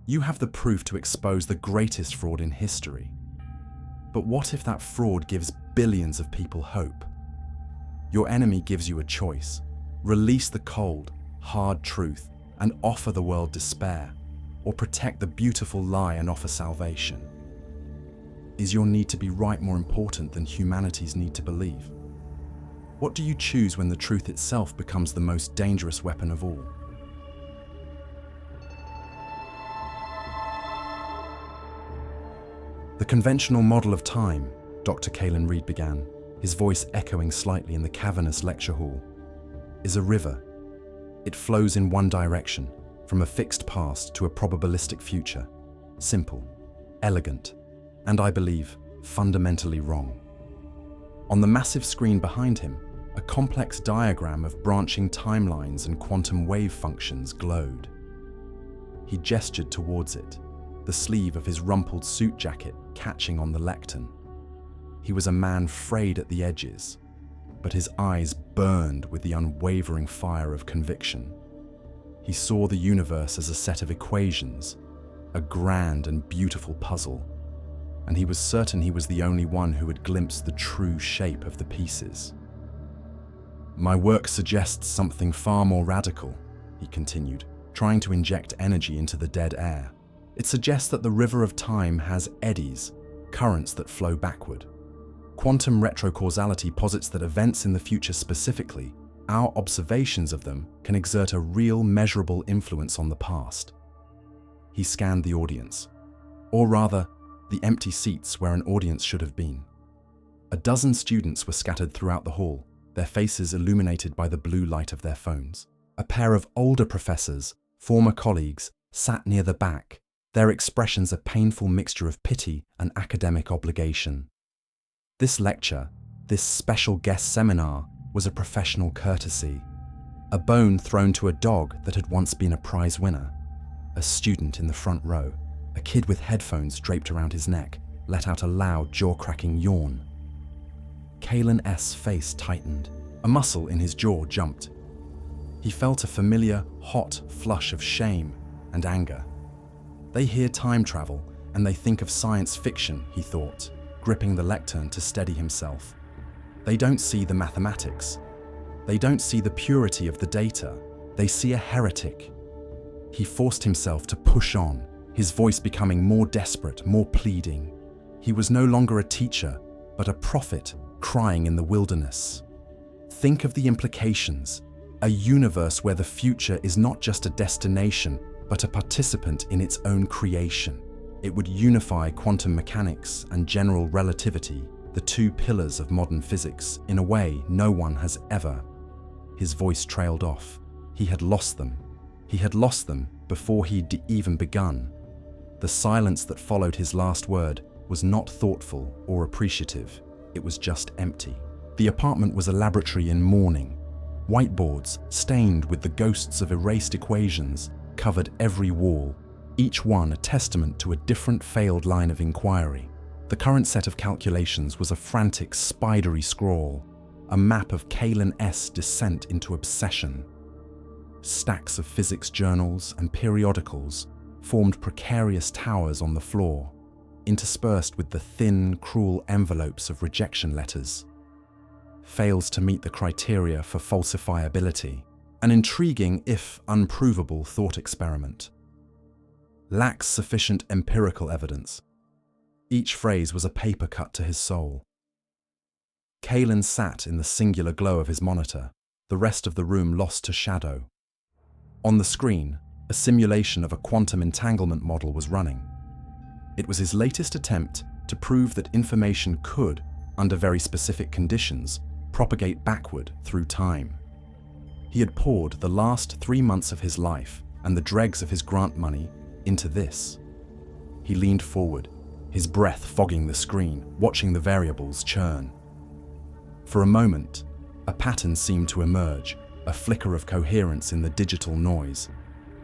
You have the proof to expose the greatest fraud in history. But what if that fraud gives billions of people hope? Your enemy gives you a choice. Release the cold, hard truth and offer the world despair, or protect the beautiful lie and offer salvation. Is your need to be right more important than humanity's need to believe? What do you choose when the truth itself becomes the most dangerous weapon of all? The conventional model of time, Dr. Kaelen Reed began, his voice echoing slightly in the cavernous lecture hall, is a river. It flows in one direction, from a fixed past to a probabilistic future. Simple, elegant, and I believe, fundamentally wrong. On the massive screen behind him, a complex diagram of branching timelines and quantum wave functions glowed. He gestured towards it, the sleeve of his rumpled suit jacket catching on the lectern. He was a man frayed at the edges, but his eyes burned with the unwavering fire of conviction. He saw the universe as a set of equations, a grand and beautiful puzzle, and he was certain he was the only one who had glimpsed the true shape of the pieces. My work suggests something far more radical, he continued, trying to inject energy into the dead air. It suggests that the river of time has eddies, currents that flow backward. Quantum retrocausality posits that events in the future specifically, our observations of them, can exert a real measurable influence on the past. He scanned the audience, or rather, the empty seats where an audience should have been. A dozen students were scattered throughout the hall, their faces illuminated by the blue light of their phones. A pair of older professors, former colleagues, sat near the back, their expressions a painful mixture of pity and academic obligation. This lecture, this special guest seminar, was a professional courtesy, a bone thrown to a dog that had once been a prize winner. A student in the front row, a kid with headphones draped around his neck, let out a loud, jaw-cracking yawn. Kaelen's face tightened. A muscle in his jaw jumped. He felt a familiar, hot flush of shame and anger. They hear time travel, and they think of science fiction, he thought, gripping the lectern to steady himself. They don't see the mathematics. They don't see the purity of the data. They see a heretic. He forced himself to push on, his voice becoming more desperate, more pleading. He was no longer a teacher, but a prophet crying in the wilderness. Think of the implications. A universe where the future is not just a destination, but a participant in its own creation. It would unify quantum mechanics and general relativity, the two pillars of modern physics, in a way no one has ever. His voice trailed off. He had lost them. He had lost them before he'd even begun. The silence that followed his last word was not thoughtful or appreciative. It was just empty. The apartment was a laboratory in mourning. Whiteboards, stained with the ghosts of erased equations, covered every wall, each one a testament to a different failed line of inquiry. The current set of calculations was a frantic, spidery scrawl, a map of Kaelen's descent into obsession. Stacks of physics journals and periodicals formed precarious towers on the floor, interspersed with the thin, cruel envelopes of rejection letters. Fails to meet the criteria for falsifiability. An intriguing, if unprovable, thought experiment. Lacks sufficient empirical evidence. Each phrase was a paper cut to his soul. Kaelen sat in the singular glow of his monitor, the rest of the room lost to shadow. On the screen, a simulation of a quantum entanglement model was running. It was his latest attempt to prove that information could, under very specific conditions, propagate backward through time. He had poured the last 3 months of his life and the dregs of his grant money into this. He leaned forward, his breath fogging the screen, watching the variables churn. For a moment, a pattern seemed to emerge, a flicker of coherence in the digital noise.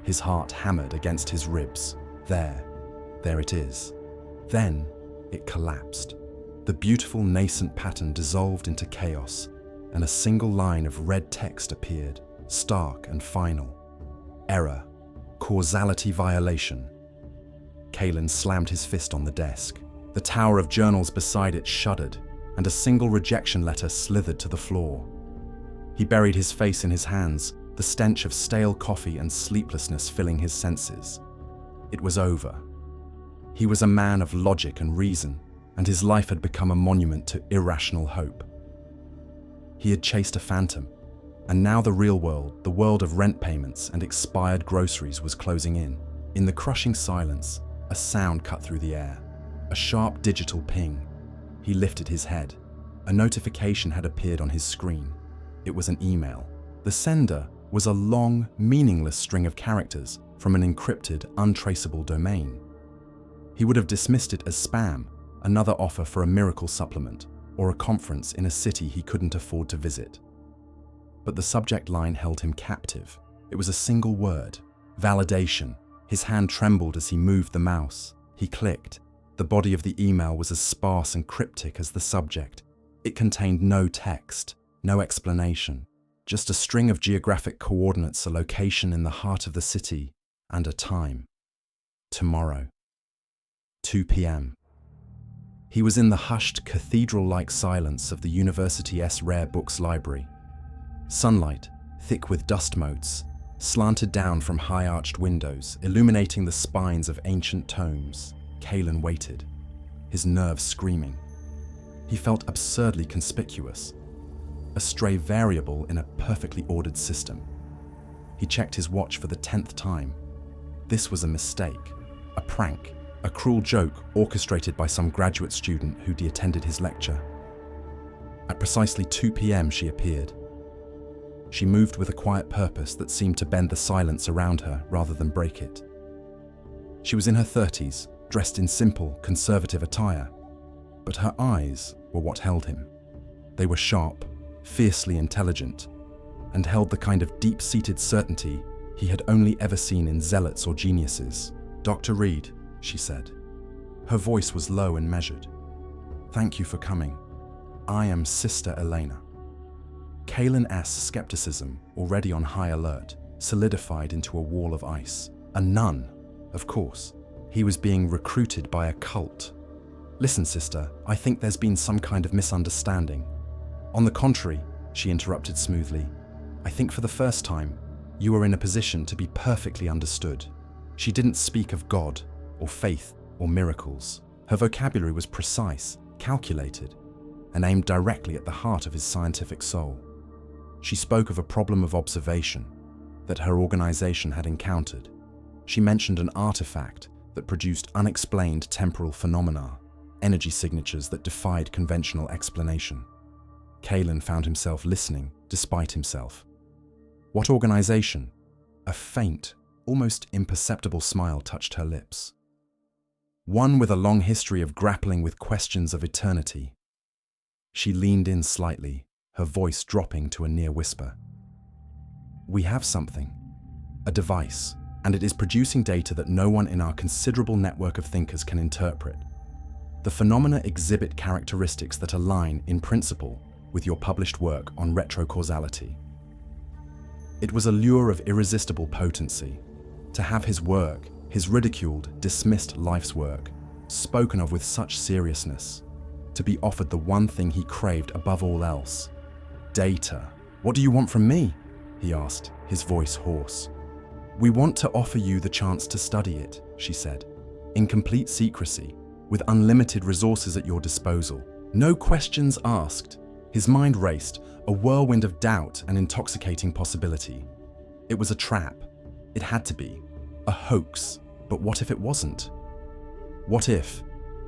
His heart hammered against his ribs. There it is. Then it collapsed. The beautiful nascent pattern dissolved into chaos, and a single line of red text appeared, stark and final. Error. Causality violation. Kaelen slammed his fist on the desk. The tower of journals beside it shuddered, and a single rejection letter slithered to the floor. He buried his face in his hands, the stench of stale coffee and sleeplessness filling his senses. It was over. He was a man of logic and reason, and his life had become a monument to irrational hope. He had chased a phantom, and now the real world, the world of rent payments and expired groceries, was closing in. In the crushing silence, a sound cut through the air, a sharp digital ping. He lifted his head. A notification had appeared on his screen. It was an email. The sender was a long, meaningless string of characters from an encrypted, untraceable domain. He would have dismissed it as spam, another offer for a miracle supplement, or a conference in a city he couldn't afford to visit. But the subject line held him captive. It was a single word: validation. His hand trembled as he moved the mouse. He clicked. The body of the email was as sparse and cryptic as the subject. It contained no text, no explanation, just a string of geographic coordinates, a location in the heart of the city, and a time. Tomorrow. 2 p.m. He was in the hushed, cathedral-like silence of the university's rare books library. Sunlight, thick with dust motes, slanted down from high-arched windows, illuminating the spines of ancient tomes. Kaelen waited, his nerves screaming. He felt absurdly conspicuous, a stray variable in a perfectly ordered system. He checked his watch for the 10th time. This was a mistake, a prank, a cruel joke orchestrated by some graduate student who attended his lecture. At precisely 2 p.m. she appeared. She moved with a quiet purpose that seemed to bend the silence around her rather than break it. She was in her 30s, dressed in simple, conservative attire, but her eyes were what held him. They were sharp, fiercely intelligent, and held the kind of deep-seated certainty he had only ever seen in zealots or geniuses. "Dr. Reed," she said. Her voice was low and measured. "Thank you for coming. I am Sister Elena." Kaelen's skepticism, already on high alert, solidified into a wall of ice. A nun, of course. He was being recruited by a cult. "Listen, sister, I think there's been some kind of misunderstanding." "On the contrary," she interrupted smoothly, "I think for the first time, you are in a position to be perfectly understood." She didn't speak of God, or faith, or miracles. Her vocabulary was precise, calculated, and aimed directly at the heart of his scientific soul. She spoke of a problem of observation that her organization had encountered. She mentioned an artifact that produced unexplained temporal phenomena, energy signatures that defied conventional explanation. Kaelen found himself listening, despite himself. What organization? A faint, almost imperceptible smile touched her lips. One with a long history of grappling with questions of eternity. She leaned in slightly, her voice dropping to a near whisper. "We have something, a device, and it is producing data that no one in our considerable network of thinkers can interpret. The phenomena exhibit characteristics that align, in principle, with your published work on retrocausality." It was a lure of irresistible potency. To have his work, his ridiculed, dismissed life's work, spoken of with such seriousness, to be offered the one thing he craved above all else: data. "What do you want from me?" he asked, his voice hoarse. "We want to offer you the chance to study it," she said, "in complete secrecy, with unlimited resources at your disposal. No questions asked." His mind raced, a whirlwind of doubt and intoxicating possibility. It was a trap. It had to be. A hoax. But what if it wasn't? What if,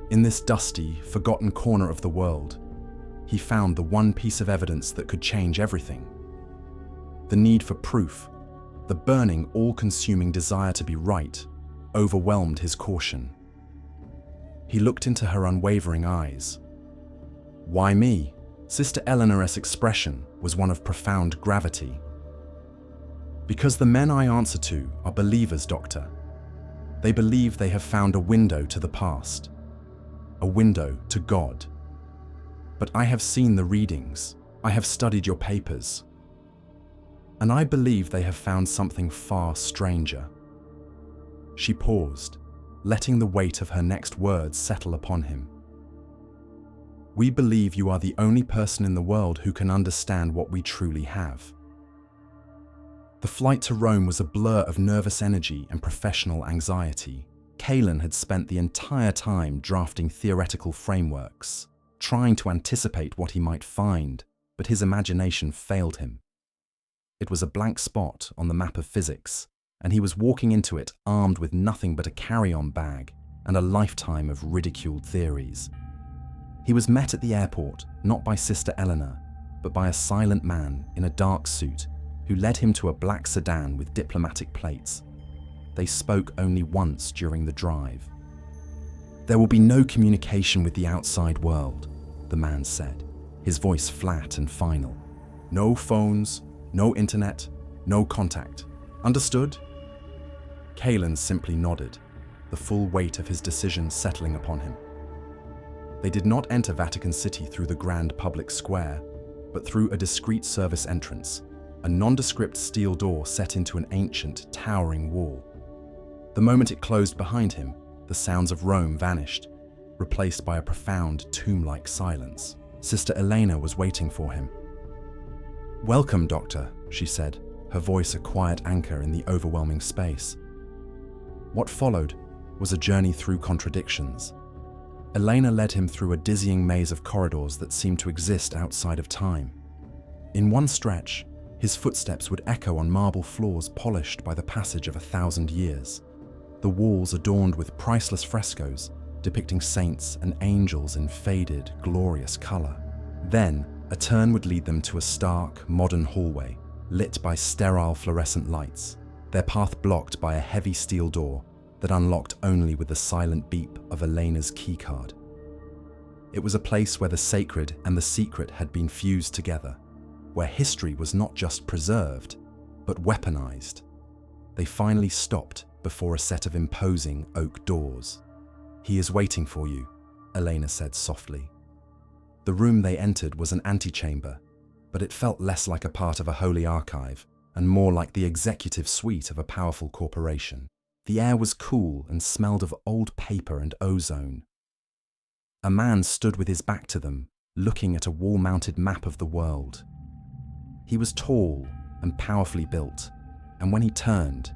in this dusty, forgotten corner of the world, he found the one piece of evidence that could change everything? The need for proof, the burning, all-consuming desire to be right, overwhelmed his caution. He looked into her unwavering eyes. "Why me?" Sister Eleanor's expression was one of profound gravity. "Because the men I answer to are believers, Doctor. They believe they have found a window to the past, a window to God. But I have seen the readings, I have studied your papers, and I believe they have found something far stranger." She paused, letting the weight of her next words settle upon him. We believe you are the only person in the world who can understand what we truly have. The flight to Rome was a blur of nervous energy and professional anxiety. Kaelen had spent the entire time drafting theoretical frameworks, trying to anticipate what he might find, but his imagination failed him. It was a blank spot on the map of physics, and he was walking into it armed with nothing but a carry-on bag and a lifetime of ridiculed theories. He was met at the airport not by Sister Eleanor, but by a silent man in a dark suit who led him to a black sedan with diplomatic plates. They spoke only once during the drive. "There will be no communication with the outside world," the man said, his voice flat and final. "No phones, no internet, no contact. Understood?" Kaelen simply nodded, the full weight of his decision settling upon him. They did not enter Vatican City through the grand public square, but through a discreet service entrance, a nondescript steel door set into an ancient, towering wall. The moment it closed behind him, the sounds of Rome vanished, replaced by a profound, tomb-like silence. Sister Elena was waiting for him. "Welcome, Doctor," she said, her voice a quiet anchor in the overwhelming space. What followed was a journey through contradictions. Elena led him through a dizzying maze of corridors that seemed to exist outside of time. In one stretch, his footsteps would echo on marble floors polished by the passage of 1,000 years. The walls adorned with priceless frescoes depicting saints and angels in faded, glorious color. Then, a turn would lead them to a stark, modern hallway, lit by sterile fluorescent lights, their path blocked by a heavy steel door that unlocked only with the silent beep of Elena's keycard. It was a place where the sacred and the secret had been fused together, where history was not just preserved, but weaponized. They finally stopped before a set of imposing oak doors. "He is waiting for you," Elena said softly. The room they entered was an antechamber, but it felt less like a part of a holy archive and more like the executive suite of a powerful corporation. The air was cool and smelled of old paper and ozone. A man stood with his back to them, looking at a wall-mounted map of the world. He was tall and powerfully built, and when he turned,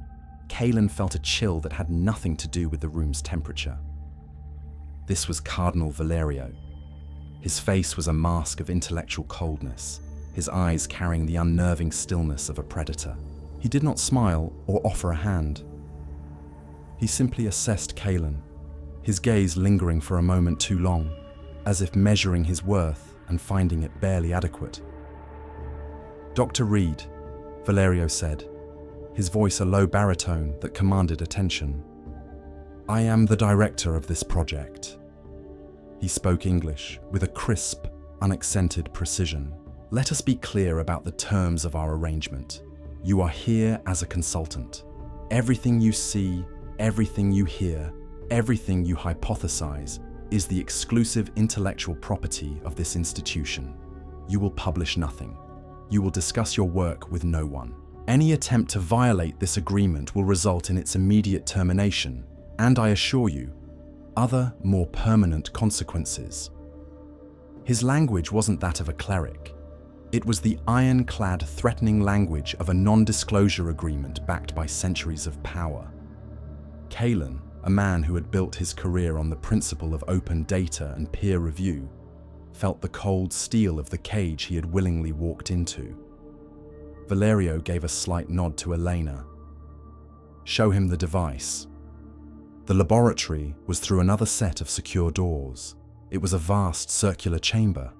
Kaelen felt a chill that had nothing to do with the room's temperature. This was Cardinal Valerio. His face was a mask of intellectual coldness, his eyes carrying the unnerving stillness of a predator. He did not smile or offer a hand. He simply assessed Kaelen, his gaze lingering for a moment too long, as if measuring his worth and finding it barely adequate. "Dr. Reed," Valerio said, his voice a low baritone that commanded attention. "I am the director of this project." He spoke English with a crisp, unaccented precision. "Let us be clear about the terms of our arrangement. You are here as a consultant. Everything you see, everything you hear, everything you hypothesize is the exclusive intellectual property of this institution. You will publish nothing. You will discuss your work with no one. Any attempt to violate this agreement will result in its immediate termination, and I assure you, other, more permanent consequences." His language wasn't that of a cleric. It was the ironclad, threatening language of a non-disclosure agreement backed by centuries of power. Kaelen, a man who had built his career on the principle of open data and peer review, felt the cold steel of the cage he had willingly walked into. Valerio gave a slight nod to Elena. "Show him the device." The laboratory was through another set of secure doors. It was a vast circular chamber,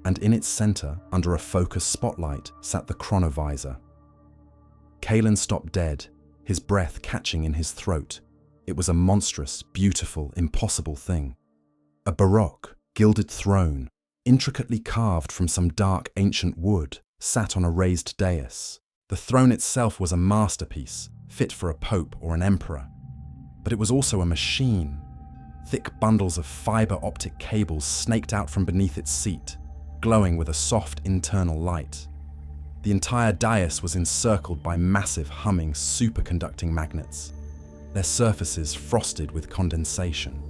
and in its center, under a focused spotlight, sat the Chronovisor. Kaelen stopped dead, his breath catching in his throat. It was a monstrous, beautiful, impossible thing. A baroque, gilded throne, intricately carved from some dark ancient wood, sat on a raised dais. The throne itself was a masterpiece, fit for a pope or an emperor. But it was also a machine. Thick bundles of fiber optic cables snaked out from beneath its seat, glowing with a soft internal light. The entire dais was encircled by massive, humming, superconducting magnets. their surfaces frosted with condensation.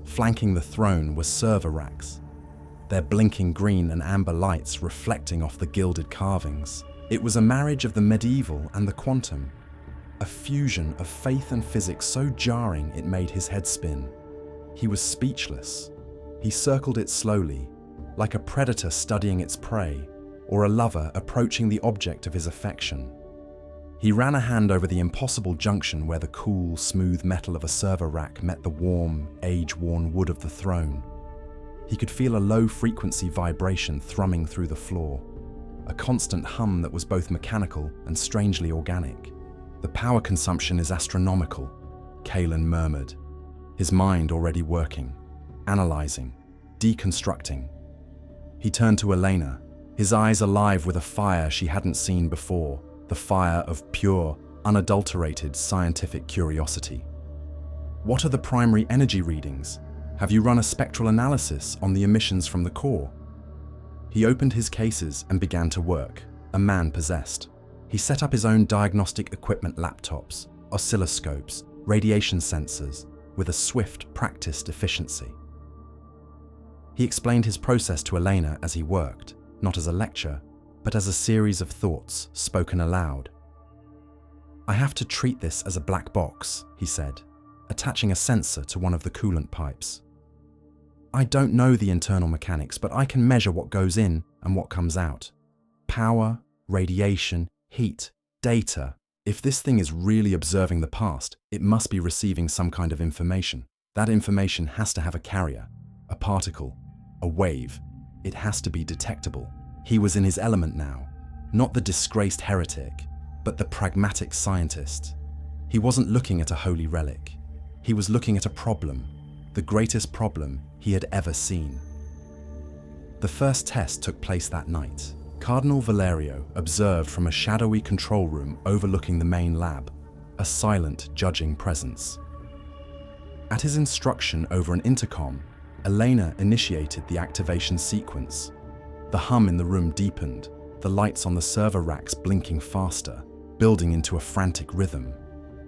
Flanking the throne were server racks, their blinking green and amber lights reflecting off the gilded carvings. It was a marriage of the medieval and the quantum, a fusion of faith and physics so jarring it made his head spin. He was speechless. He circled it slowly, like a predator studying its prey, or a lover approaching the object of his affection. He ran a hand over the impossible junction where the cool, smooth metal of a server rack met the warm, age-worn wood of the throne. He could feel a low-frequency vibration thrumming through the floor, a constant hum that was both mechanical and strangely organic. "The power consumption is astronomical," Kaelen murmured, his mind already working, analyzing, deconstructing. He turned to Elena, his eyes alive with a fire she hadn't seen before, the fire of pure, unadulterated scientific curiosity. "What are the primary energy readings? Have you run a spectral analysis on the emissions from the core?" He opened his cases and began to work, a man possessed. He set up his own diagnostic equipment laptops, oscilloscopes, radiation sensors, with a swift, practiced efficiency. He explained his process to Elena as he worked, not as a lecture, but as a series of thoughts spoken aloud. "I have to treat this as a black box," he said, attaching a sensor to one of the coolant pipes. "I don't know the internal mechanics, but I can measure what goes in and what comes out. Power, radiation, heat, data. If this thing is really observing the past, it must be receiving some kind of information. That information has to have a carrier, a particle, a wave. It has to be detectable." He was in his element now, not the disgraced heretic, but the pragmatic scientist. He wasn't looking at a holy relic. He was looking at a problem, the greatest problem he had ever seen. The first test took place that night. Cardinal Valerio observed from a shadowy control room overlooking the main lab, a silent, judging presence. At his instruction over an intercom, Elena initiated the activation sequence. The hum in the room deepened, the lights on the server racks blinking faster, building into a frantic rhythm.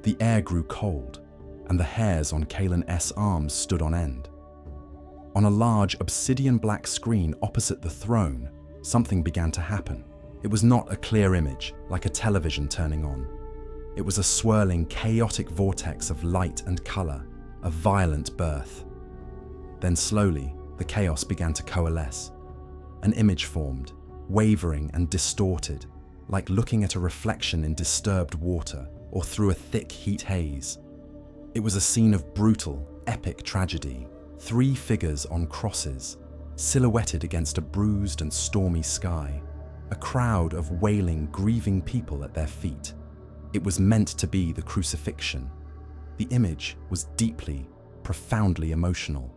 The air grew cold, and the hairs on Kaelen's arms stood on end. On a large obsidian-black screen opposite the throne, something began to happen. It was not a clear image, like a television turning on. It was a swirling, chaotic vortex of light and color, a violent birth. Then slowly, the chaos began to coalesce. An image formed, wavering and distorted, like looking at a reflection in disturbed water or through a thick heat haze. It was a scene of brutal, epic tragedy. 3 figures on crosses, silhouetted against a bruised and stormy sky. A crowd of wailing, grieving people at their feet. It was meant to be the crucifixion. The image was deeply, profoundly emotional.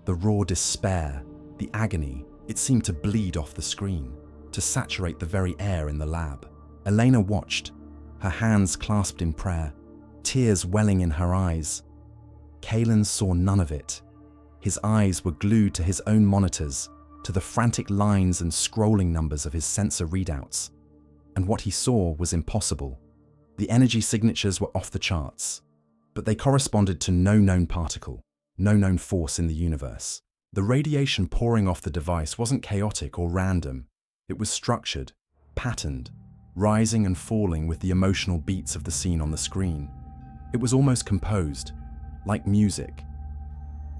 The raw despair, the agony, it seemed to bleed off the screen, to saturate the very air in the lab. Elena watched, her hands clasped in prayer, tears welling in her eyes. Kaelen saw none of it. His eyes were glued to his own monitors, to the frantic lines and scrolling numbers of his sensor readouts. And what he saw was impossible. The energy signatures were off the charts, but they corresponded to no known particle, no known force in the universe. The radiation pouring off the device wasn't chaotic or random. It was structured, patterned, rising and falling with the emotional beats of the scene on the screen. It was almost composed, like music.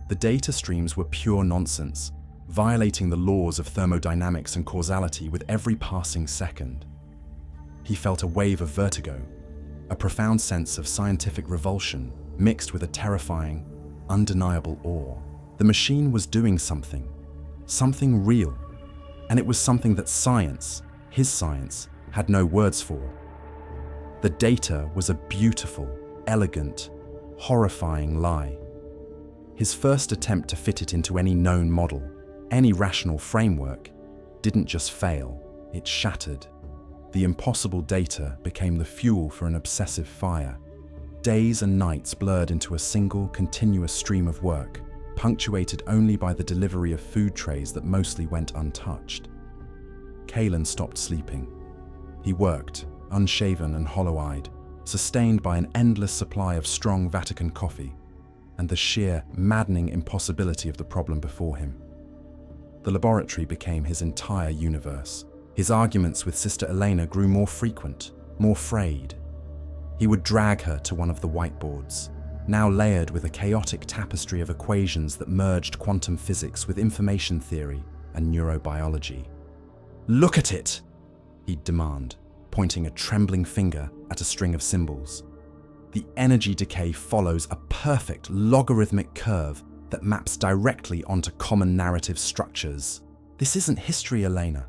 The data streams were pure nonsense, violating the laws of thermodynamics and causality with every passing second. He felt a wave of vertigo, a profound sense of scientific revulsion mixed with a terrifying, undeniable awe. The machine was doing something real, and it was something that science, his science, had no words for. The data was a beautiful, elegant, horrifying lie. His first attempt to fit it into any known model, any rational framework, didn't just fail, it shattered. The impossible data became the fuel for an obsessive fire. Days and nights blurred into a single, continuous stream of work, punctuated only by the delivery of food trays that mostly went untouched. Kaelen stopped sleeping. He worked, unshaven and hollow-eyed, sustained by an endless supply of strong Vatican coffee and the sheer, maddening impossibility of the problem before him. The laboratory became his entire universe. His arguments with Sister Elena grew more frequent, more frayed. He would drag her to one of the whiteboards, now layered with a chaotic tapestry of equations that merged quantum physics with information theory and neurobiology. "Look at it!" he'd demand, pointing a trembling finger at a string of symbols. The energy decay follows a perfect logarithmic curve that maps directly onto common narrative structures. This isn't history, Elena.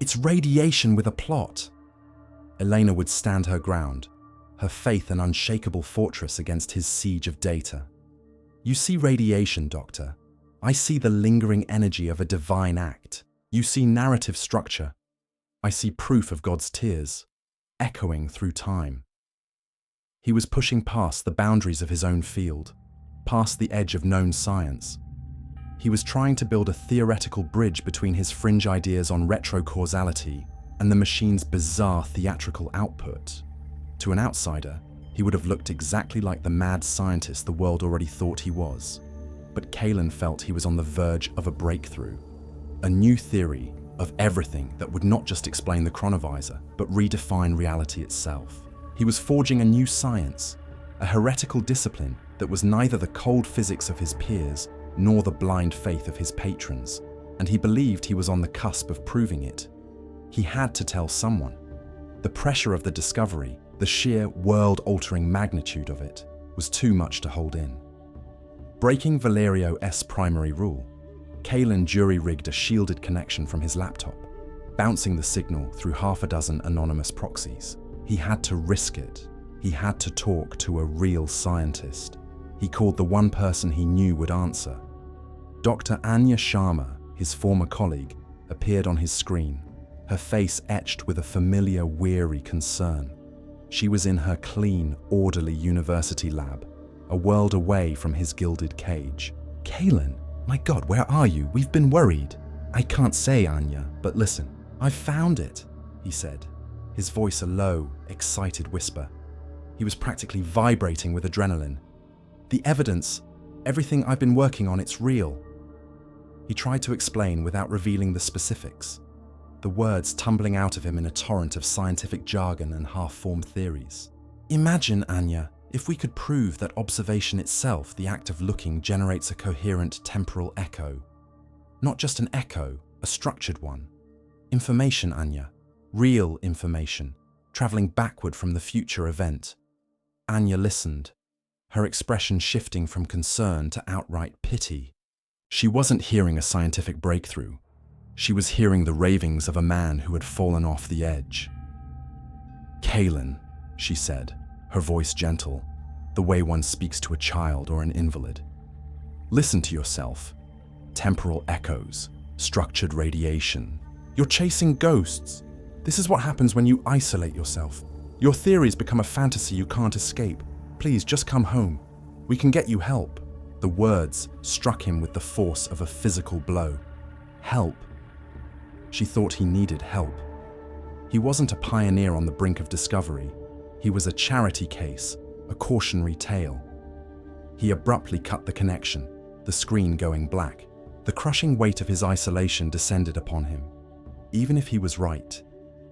It's radiation with a plot. Elena would stand her ground, her faith an unshakable fortress against his siege of data. "You see radiation, Doctor. I see the lingering energy of a divine act. You see narrative structure. I see proof of God's tears, echoing through time." He was pushing past the boundaries of his own field, past the edge of known science. He was trying to build a theoretical bridge between his fringe ideas on retrocausality and the machine's bizarre theatrical output. To an outsider, he would have looked exactly like the mad scientist the world already thought he was. But Kaelen felt he was on the verge of a breakthrough, a new theory of everything that would not just explain the chronovisor, but redefine reality itself. He was forging a new science, a heretical discipline that was neither the cold physics of his peers nor the blind faith of his patrons, and he believed he was on the cusp of proving it. He had to tell someone. The pressure of the discovery, the sheer world-altering magnitude of it, was too much to hold in. Breaking Valerio's primary rule, Kaelen jury-rigged a shielded connection from his laptop, bouncing the signal through half a dozen anonymous proxies. He had to risk it. He had to talk to a real scientist. He called the one person he knew would answer. Dr. Anya Sharma, his former colleague, appeared on his screen, her face etched with a familiar, weary concern. She was in her clean, orderly university lab, a world away from his gilded cage. "Kaelen, my God, where are you? We've been worried." "I can't say, Anya, but listen, I've found it," he said, his voice a low, excited whisper. He was practically vibrating with adrenaline. "The evidence, everything I've been working on, it's real." He tried to explain without revealing the specifics, the words tumbling out of him in a torrent of scientific jargon and half-formed theories. "Imagine, Anya, if we could prove that observation itself, the act of looking, generates a coherent temporal echo. Not just an echo, a structured one. Information, Anya. Real information, traveling backward from the future event." Anya listened, her expression shifting from concern to outright pity. She wasn't hearing a scientific breakthrough. She was hearing the ravings of a man who had fallen off the edge. "Kaelen," she said, her voice gentle, the way one speaks to a child or an invalid. "Listen to yourself. Temporal echoes, structured radiation. You're chasing ghosts. This is what happens when you isolate yourself. Your theories become a fantasy you can't escape. Please, just come home. We can get you help." The words struck him with the force of a physical blow. Help. She thought he needed help. He wasn't a pioneer on the brink of discovery. He was a charity case, a cautionary tale. He abruptly cut the connection, the screen going black. The crushing weight of his isolation descended upon him. Even if he was right,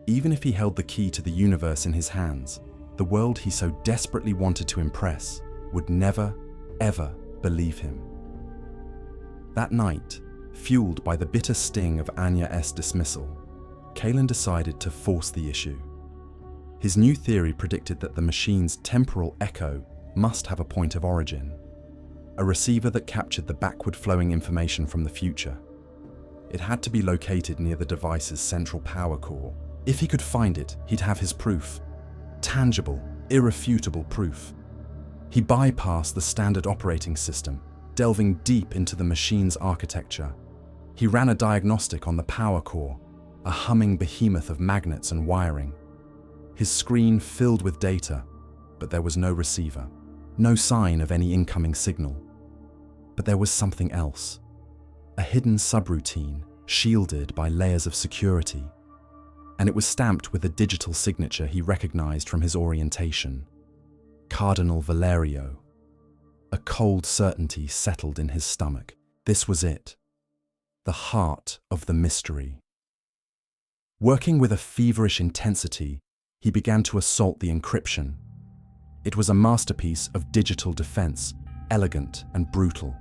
even if he held the key to the universe in his hands, the world he so desperately wanted to impress would never, ever believe him. That night, fueled by the bitter sting of Anya's dismissal, Kaelen decided to force the issue. His new theory predicted that the machine's temporal echo must have a point of origin, a receiver that captured the backward-flowing information from the future. It had to be located near the device's central power core. If he could find it, he'd have his proof. Tangible, irrefutable proof. He bypassed the standard operating system, delving deep into the machine's architecture. He ran a diagnostic on the power core, a humming behemoth of magnets and wiring. His screen filled with data, but there was no receiver, no sign of any incoming signal. But there was something else, a hidden subroutine shielded by layers of security. and it was stamped with a digital signature he recognized from his orientation. Cardinal Valerio. A cold certainty settled in his stomach. This was it. The heart of the mystery. Working with a feverish intensity, he began to assault the encryption. It was a masterpiece of digital defense, elegant and brutal.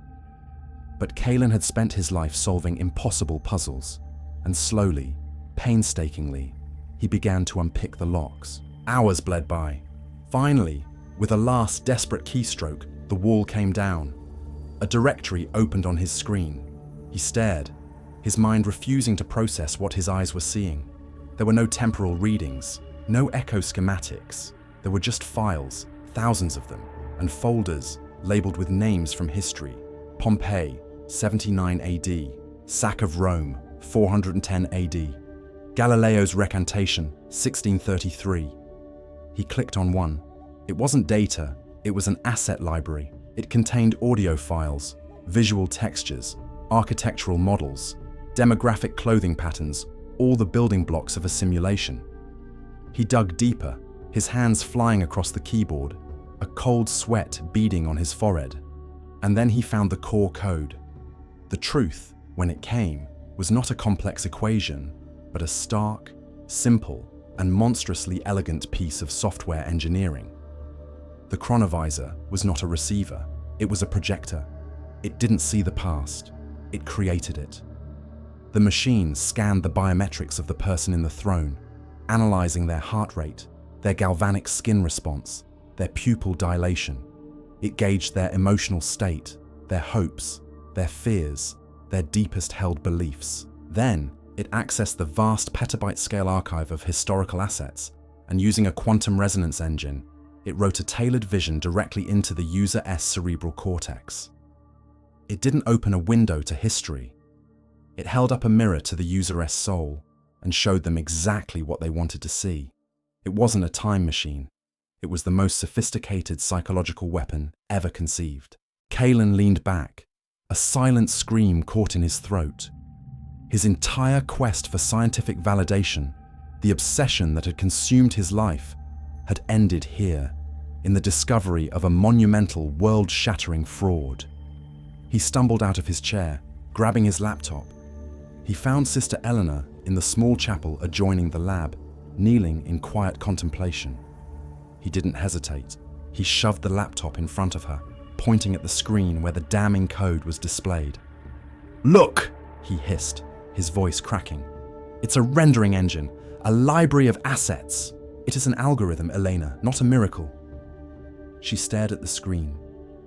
But Kaelen had spent his life solving impossible puzzles, and slowly, painstakingly, he began to unpick the locks. Hours bled by. Finally, with a last desperate keystroke, the wall came down. A directory opened on his screen. He stared, his mind refusing to process what his eyes were seeing. There were no temporal readings, no echo schematics. There were just files, thousands of them, and folders labeled with names from history. Pompeii, 79 AD. Sack of Rome, 410 AD. Galileo's recantation, 1633. He clicked on one. It wasn't data, it was an asset library. It contained audio files, visual textures, architectural models, demographic clothing patterns, all the building blocks of a simulation. He dug deeper, his hands flying across the keyboard, a cold sweat beading on his forehead. And then he found the core code. The truth, when it came, was not a complex equation, but a stark, simple, and monstrously elegant piece of software engineering. The Chronovisor was not a receiver, it was a projector. It didn't see the past, it created it. The machine scanned the biometrics of the person in the throne, analyzing their heart rate, their galvanic skin response, their pupil dilation. It gauged their emotional state, their hopes, their fears, their deepest held beliefs. Then, it accessed the vast petabyte-scale archive of historical assets, and using a quantum resonance engine, it wrote a tailored vision directly into the user's cerebral cortex. It didn't open a window to history. It held up a mirror to the user's soul and showed them exactly what they wanted to see. It wasn't a time machine. It was the most sophisticated psychological weapon ever conceived. Kaelen leaned back, a silent scream caught in his throat. His entire quest for scientific validation, the obsession that had consumed his life, had ended here, in the discovery of a monumental, world-shattering fraud. He stumbled out of his chair, grabbing his laptop. He found Sister Eleanor in the small chapel adjoining the lab, kneeling in quiet contemplation. He didn't hesitate. He shoved the laptop in front of her, pointing at the screen where the damning code was displayed. "Look!" he hissed, his voice cracking. "It's a rendering engine, a library of assets. It is an algorithm, Elena, not a miracle." She stared at the screen,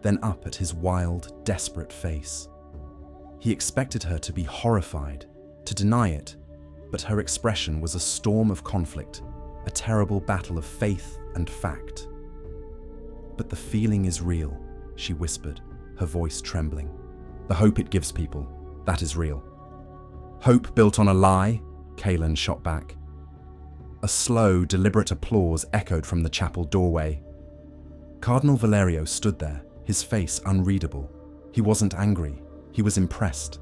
then up at his wild, desperate face. He expected her to be horrified, to deny it, but her expression was a storm of conflict, a terrible battle of faith and fact. "But the feeling is real," she whispered, her voice trembling. "The hope it gives people, that is real." "Hope built on a lie?" Kaelen shot back. A slow, deliberate applause echoed from the chapel doorway. Cardinal Valerio stood there, his face unreadable. He wasn't angry, he was impressed.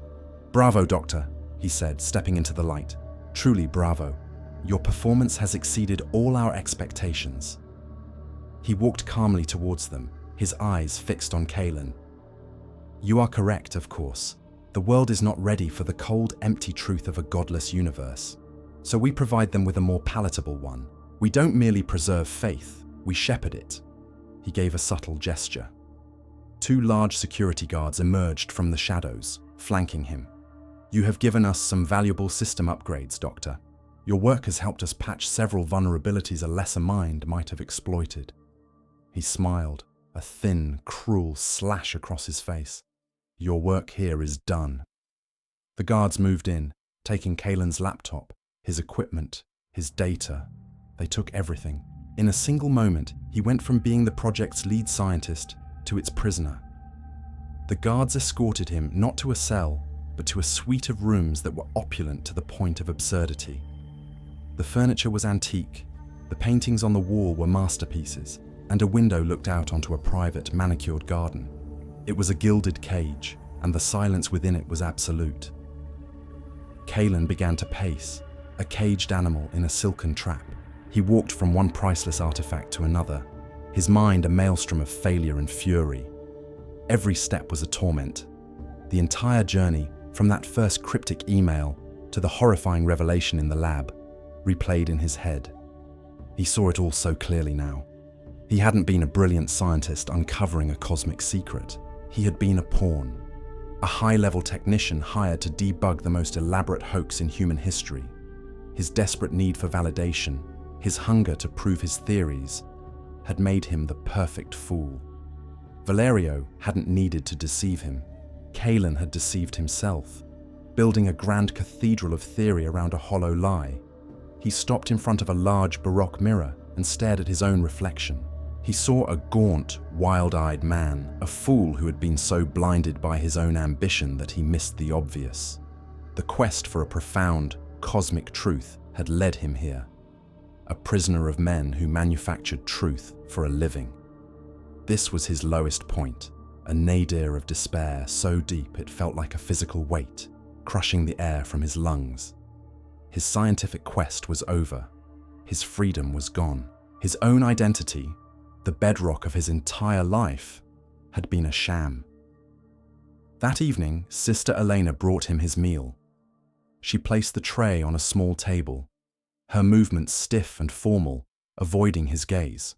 "Bravo, Doctor," he said, stepping into the light. "Truly bravo. Your performance has exceeded all our expectations." He walked calmly towards them, his eyes fixed on Kaelen. "You are correct, of course. The world is not ready for the cold, empty truth of a godless universe. So we provide them with a more palatable one. We don't merely preserve faith, we shepherd it." He gave a subtle gesture. Two large security guards emerged from the shadows, flanking him. "You have given us some valuable system upgrades, Doctor. Your work has helped us patch several vulnerabilities a lesser mind might have exploited." He smiled, a thin, cruel slash across his face. "Your work here is done." The guards moved in, taking Kaelen's laptop, his equipment, his data. They took everything. In a single moment, he went from being the project's lead scientist to its prisoner. The guards escorted him not to a cell, but to a suite of rooms that were opulent to the point of absurdity. The furniture was antique, the paintings on the wall were masterpieces, and a window looked out onto a private, manicured garden. It was a gilded cage, and the silence within it was absolute. Kaelen began to pace, a caged animal in a silken trap. He walked from one priceless artifact to another, his mind a maelstrom of failure and fury. Every step was a torment. The entire journey, from that first cryptic email to the horrifying revelation in the lab, replayed in his head. He saw it all so clearly now. He hadn't been a brilliant scientist uncovering a cosmic secret. He had been a pawn, a high-level technician hired to debug the most elaborate hoax in human history. His desperate need for validation, his hunger to prove his theories, had made him the perfect fool. Valerio hadn't needed to deceive him. Kaelen had deceived himself, building a grand cathedral of theory around a hollow lie. He stopped in front of a large Baroque mirror and stared at his own reflection. He saw a gaunt, wild-eyed man, a fool who had been so blinded by his own ambition that he missed the obvious. The quest for a profound, cosmic truth had led him here, a prisoner of men who manufactured truth for a living. This was his lowest point, a nadir of despair so deep it felt like a physical weight, crushing the air from his lungs. His scientific quest was over. His freedom was gone. His own identity, the bedrock of his entire life, had been a sham. That evening, Sister Elena brought him his meal. She placed the tray on a small table, her movements stiff and formal, avoiding his gaze.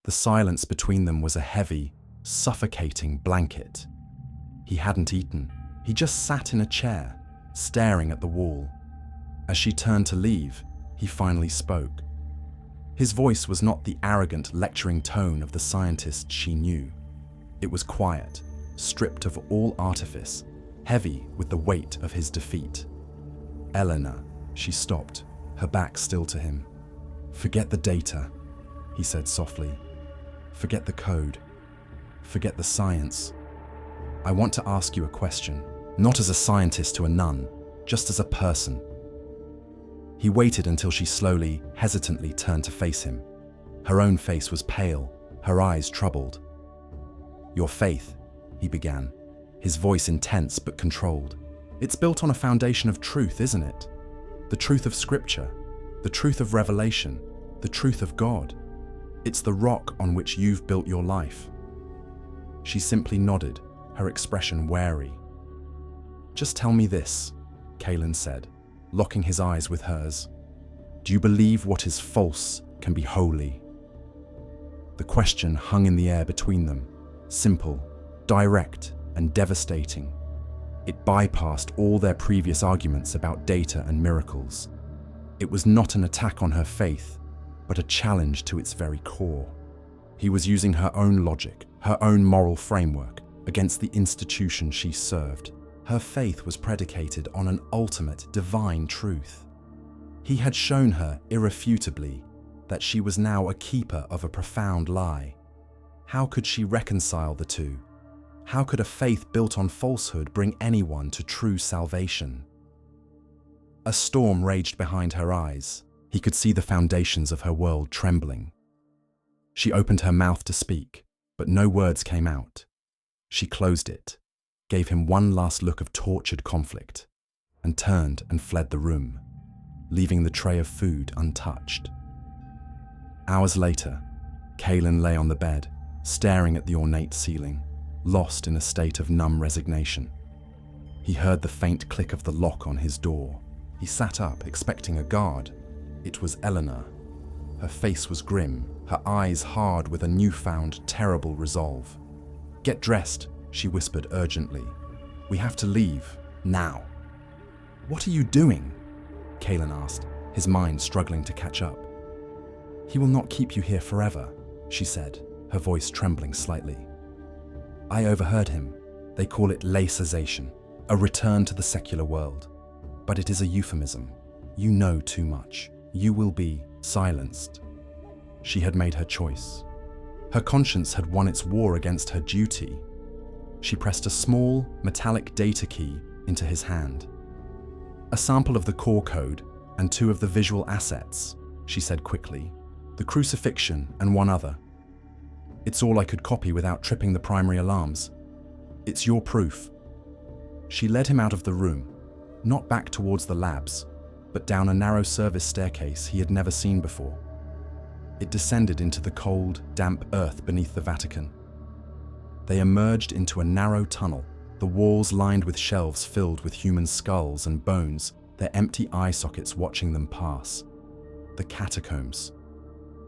The silence between them was a heavy, suffocating blanket. He hadn't eaten. He just sat in a chair, staring at the wall. As she turned to leave, he finally spoke. His voice was not the arrogant, lecturing tone of the scientist she knew. It was quiet, stripped of all artifice, heavy with the weight of his defeat. "Eleanor," she stopped, her back still to him. "Forget the data," he said softly. "Forget the code. Forget the science. I want to ask you a question, not as a scientist to a nun, just as a person." He waited until she slowly, hesitantly turned to face him. Her own face was pale, her eyes troubled. "Your faith," he began, his voice intense but controlled. "It's built on a foundation of truth, isn't it? The truth of Scripture, the truth of revelation, the truth of God. It's the rock on which you've built your life." She simply nodded, her expression wary. "Just tell me this," Kaelen said, locking his eyes with hers. "Do you believe what is false can be holy?" The question hung in the air between them, simple, direct, and devastating. It bypassed all their previous arguments about data and miracles. It was not an attack on her faith, but a challenge to its very core. He was using her own logic, her own moral framework, against the institution she served. Her faith was predicated on an ultimate divine truth. He had shown her irrefutably that she was now a keeper of a profound lie. How could she reconcile the two? How could a faith built on falsehood bring anyone to true salvation? A storm raged behind her eyes. He could see the foundations of her world trembling. She opened her mouth to speak, but no words came out. She closed it, gave him one last look of tortured conflict, and turned and fled the room, leaving the tray of food untouched. Hours later, Kaelen lay on the bed, staring at the ornate ceiling, lost in a state of numb resignation. He heard the faint click of the lock on his door. He sat up, expecting a guard. It was Eleanor. Her face was grim, her eyes hard with a newfound, terrible resolve. "Get dressed," she whispered urgently. "We have to leave, now." "What are you doing?" Kaelen asked, his mind struggling to catch up. "He will not keep you here forever," she said, her voice trembling slightly. "I overheard him. They call it laicization, a return to the secular world. But it is a euphemism. You know too much. You will be silenced." She had made her choice. Her conscience had won its war against her duty. She pressed a small, metallic data key into his hand. "A sample of the core code and 2 of the visual assets," she said quickly. "The crucifixion and 1 other. It's all I could copy without tripping the primary alarms. It's your proof." She led him out of the room, not back towards the labs, but down a narrow service staircase he had never seen before. It descended into the cold, damp earth beneath the Vatican. They emerged into a narrow tunnel, the walls lined with shelves filled with human skulls and bones, their empty eye sockets watching them pass. The catacombs.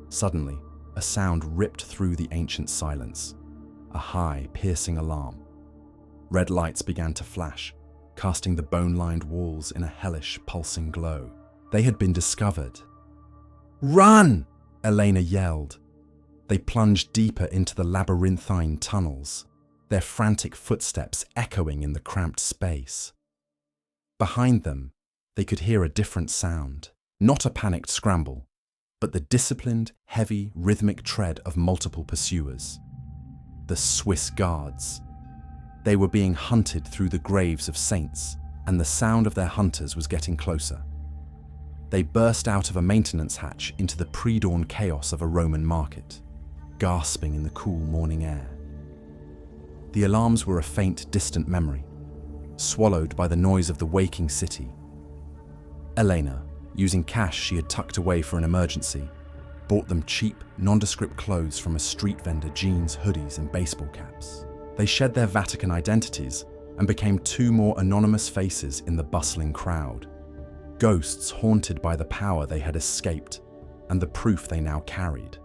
Suddenly, a sound ripped through the ancient silence. A high, piercing alarm. Red lights began to flash, casting the bone-lined walls in a hellish, pulsing glow. They had been discovered. "Run!" Elena yelled. They plunged deeper into the labyrinthine tunnels, their frantic footsteps echoing in the cramped space. Behind them, they could hear a different sound, not a panicked scramble, but the disciplined, heavy, rhythmic tread of multiple pursuers. The Swiss guards. They were being hunted through the graves of saints, and the sound of their hunters was getting closer. They burst out of a maintenance hatch into the pre-dawn chaos of a Roman market, gasping in the cool morning air. The alarms were a faint, distant memory, swallowed by the noise of the waking city. Elena, using cash she had tucked away for an emergency, bought them cheap, nondescript clothes from a street vendor, jeans, hoodies, and baseball caps. They shed their Vatican identities and became two more anonymous faces in the bustling crowd. Ghosts haunted by the power they had escaped and the proof they now carried.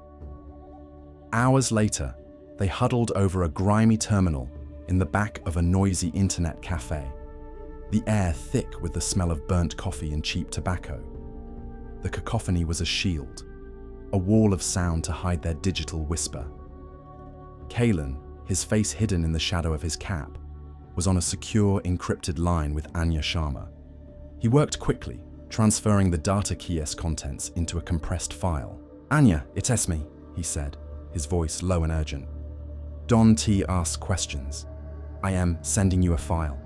Hours later, they huddled over a grimy terminal in the back of a noisy internet cafe, the air thick with the smell of burnt coffee and cheap tobacco. The cacophony was a shield, a wall of sound to hide their digital whisper. Kaelen, his face hidden in the shadow of his cap, was on a secure, encrypted line with Anya Sharma. He worked quickly, transferring the data key's contents into a compressed file. "Anya, it's Esme," he said, his voice low and urgent. "Don T asks questions. I am sending you a file.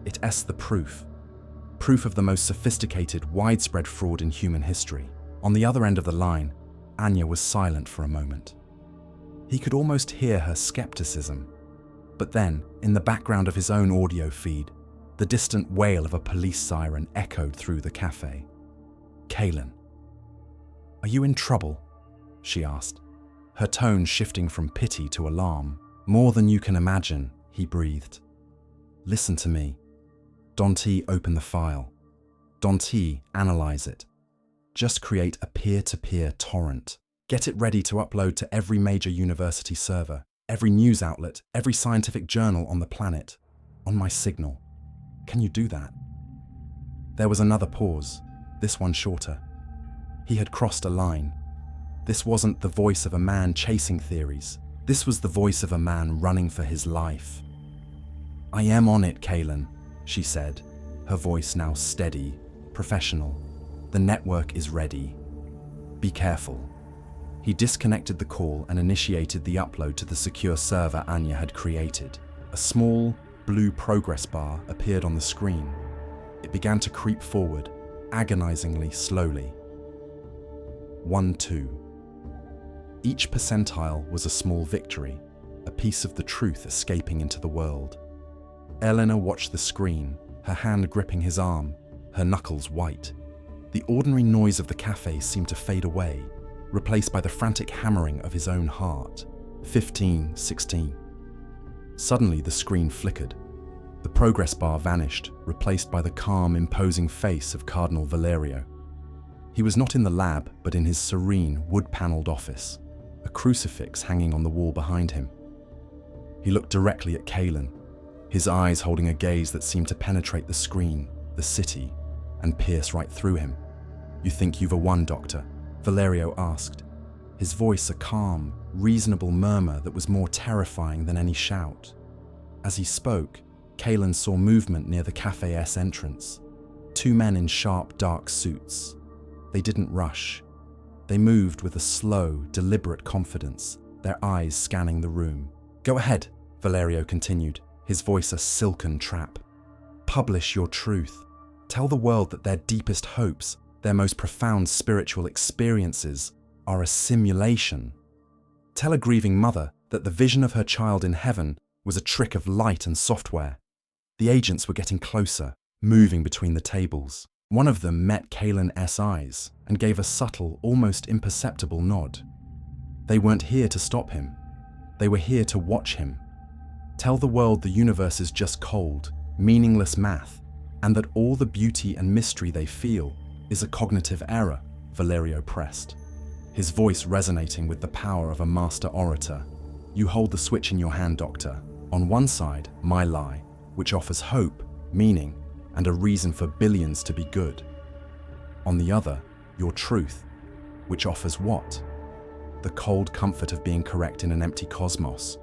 It S the proof of the most sophisticated, widespread fraud in human history." On the other end of the line, Anya was silent for a moment. He could almost hear her skepticism. But then, in the background of his own audio feed, the distant wail of a police siren echoed through the cafe. "Kaelen, are you in trouble?" she asked, her tone shifting from pity to alarm. "More than you can imagine," he breathed. "Listen to me. Don T, open the file. Don T, analyze it. Just create a peer-to-peer torrent. Get it ready to upload to every major university server, every news outlet, every scientific journal on the planet, on my signal. Can you do that?" There was another pause, this one shorter. He had crossed a line. This wasn't the voice of a man chasing theories. This was the voice of a man running for his life. "I am on it, Kaelen," she said, her voice now steady, professional. "The network is ready. Be careful." He disconnected the call and initiated the upload to the secure server Anya had created. A small, blue progress bar appeared on the screen. It began to creep forward, agonizingly slowly. 1-2. Each percentile was a small victory, a piece of the truth escaping into the world. Elena watched the screen, her hand gripping his arm, her knuckles white. The ordinary noise of the cafe seemed to fade away, replaced by the frantic hammering of his own heart. 15-16. Suddenly the screen flickered. The progress bar vanished, replaced by the calm, imposing face of Cardinal Valerio. He was not in the lab, but in his serene, wood-paneled office, a crucifix hanging on the wall behind him. He looked directly at Kaelen, his eyes holding a gaze that seemed to penetrate the screen, the city, and pierce right through him. "You think you've won, Doctor?" Valerio asked, his voice a calm, reasonable murmur that was more terrifying than any shout. As he spoke, Kaelen saw movement near the cafe's entrance. Two men in sharp, dark suits. They didn't rush. They moved with a slow, deliberate confidence, their eyes scanning the room. "Go ahead," Valerio continued, his voice a silken trap. "Publish your truth. Tell the world that their deepest hopes, their most profound spiritual experiences, are a simulation. Tell a grieving mother that the vision of her child in heaven was a trick of light and software." The agents were getting closer, moving between the tables. One of them met Kaelen's eyes and gave a subtle, almost imperceptible nod. They weren't here to stop him. They were here to watch him. Tell the world the universe is just cold, meaningless math, and that all the beauty and mystery they feel is a cognitive error, Valerio pressed, his voice resonating with the power of a master orator. You hold the switch in your hand, Doctor. On one side, my lie, which offers hope, meaning, and a reason for billions to be good. On the other, your truth, which offers what? The cold comfort of being correct in an empty cosmos.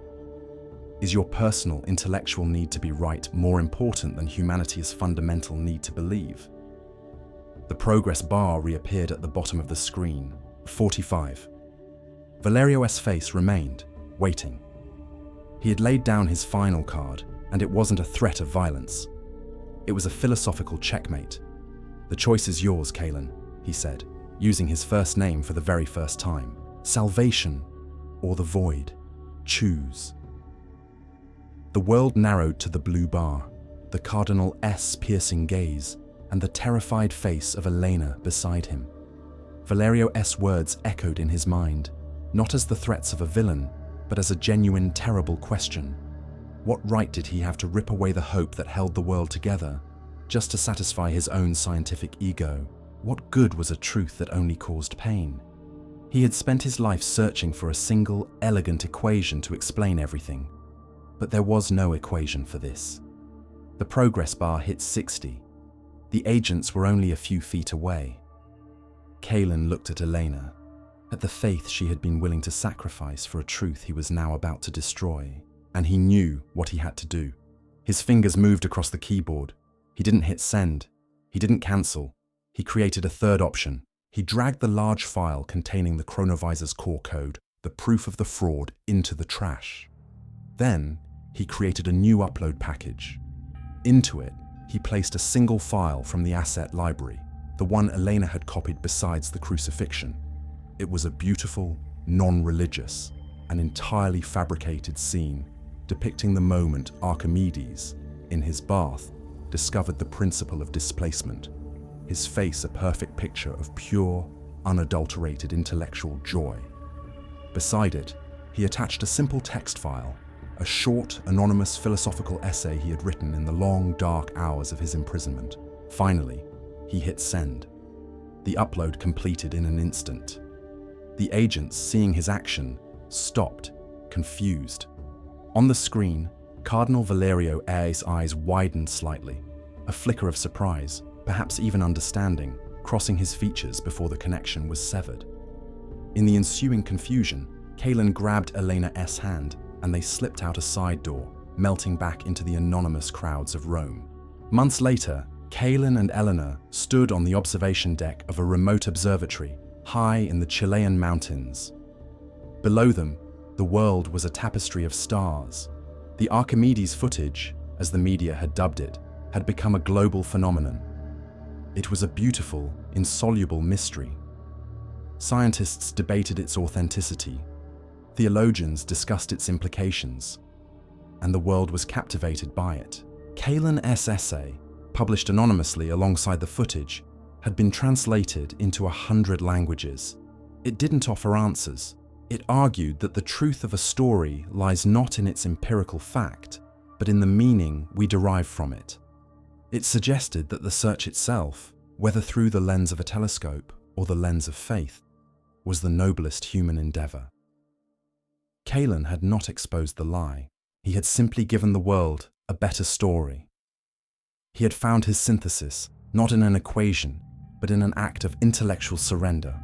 Is your personal, intellectual need to be right more important than humanity's fundamental need to believe? The progress bar reappeared at the bottom of the screen. 45. Valerio's face remained, waiting. He had laid down his final card, and it wasn't a threat of violence. It was a philosophical checkmate. The choice is yours, Kaelen, he said, using his first name for the very first time. Salvation or the void. Choose. The world narrowed to the blue bar, the Cardinal's piercing gaze, and the terrified face of Elena beside him. Valerio's words echoed in his mind, not as the threats of a villain, but as a genuine, terrible question. What right did he have to rip away the hope that held the world together, just to satisfy his own scientific ego? What good was a truth that only caused pain? He had spent his life searching for a single, elegant equation to explain everything. But there was no equation for this. The progress bar hit 60. The agents were only a few feet away. Kaelen looked at Elena, at the faith she had been willing to sacrifice for a truth he was now about to destroy, and he knew what he had to do. His fingers moved across the keyboard. He didn't hit send. He didn't cancel. He created a third option. He dragged the large file containing the Chronovisor's core code, the proof of the fraud, into the trash. Then, he created a new upload package. Into it, he placed a single file from the asset library, the one Elena had copied besides the crucifixion. It was a beautiful, non-religious, and entirely fabricated scene depicting the moment Archimedes, in his bath, discovered the principle of displacement, his face a perfect picture of pure, unadulterated intellectual joy. Beside it, he attached a simple text file, a short, anonymous philosophical essay he had written in the long, dark hours of his imprisonment. Finally, he hit send. The upload completed in an instant. The agents, seeing his action, stopped, confused. On the screen, Cardinal Valerio's eyes widened slightly, a flicker of surprise, perhaps even understanding, crossing his features before the connection was severed. In the ensuing confusion, Kaelen grabbed Elena's hand, and they slipped out a side door, melting back into the anonymous crowds of Rome. Months later, Kaelen and Elena stood on the observation deck of a remote observatory high in the Chilean mountains. Below them, the world was a tapestry of stars. The Archimedes footage, as the media had dubbed it, had become a global phenomenon. It was a beautiful, insoluble mystery. Scientists debated its authenticity. Theologians discussed its implications, and the world was captivated by it. Kaelen's essay, published anonymously alongside the footage, had been translated into 100 languages. It didn't offer answers. It argued that the truth of a story lies not in its empirical fact, but in the meaning we derive from it. It suggested that the search itself, whether through the lens of a telescope or the lens of faith, was the noblest human endeavor. Kaelen had not exposed the lie. He had simply given the world a better story. He had found his synthesis, not in an equation, but in an act of intellectual surrender.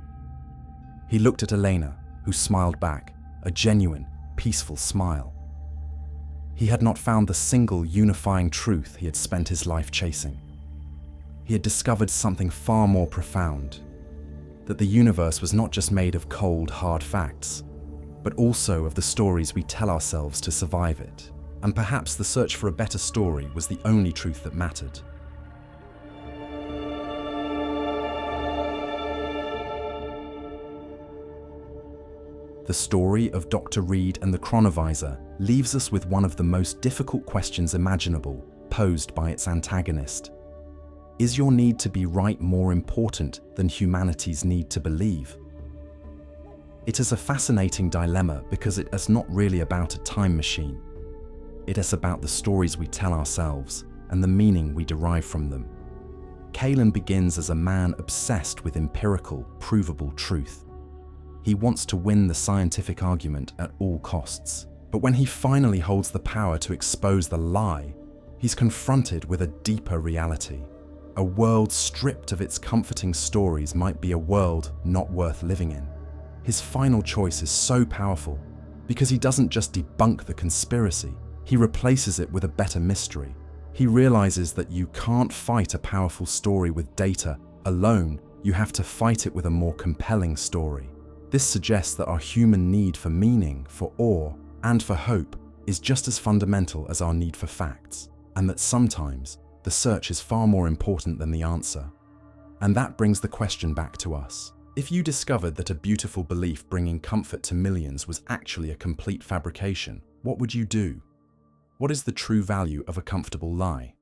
He looked at Elena, who smiled back, a genuine, peaceful smile. He had not found the single unifying truth he had spent his life chasing. He had discovered something far more profound, that the universe was not just made of cold, hard facts, but also of the stories we tell ourselves to survive it. And perhaps the search for a better story was the only truth that mattered. The story of Dr. Reed and the Chronovisor leaves us with one of the most difficult questions imaginable, posed by its antagonist. Is your need to be right more important than humanity's need to believe? It is a fascinating dilemma because it is not really about a time machine. It is about the stories we tell ourselves and the meaning we derive from them. Kaelen begins as a man obsessed with empirical, provable truth. He wants to win the scientific argument at all costs. But when he finally holds the power to expose the lie, he's confronted with a deeper reality. A world stripped of its comforting stories might be a world not worth living in. His final choice is so powerful because he doesn't just debunk the conspiracy, he replaces it with a better mystery. He realizes that you can't fight a powerful story with data alone, you have to fight it with a more compelling story. This suggests that our human need for meaning, for awe, and for hope is just as fundamental as our need for facts, and that sometimes the search is far more important than the answer. And that brings the question back to us. If you discovered that a beautiful belief bringing comfort to millions was actually a complete fabrication, what would you do? What is the true value of a comfortable lie?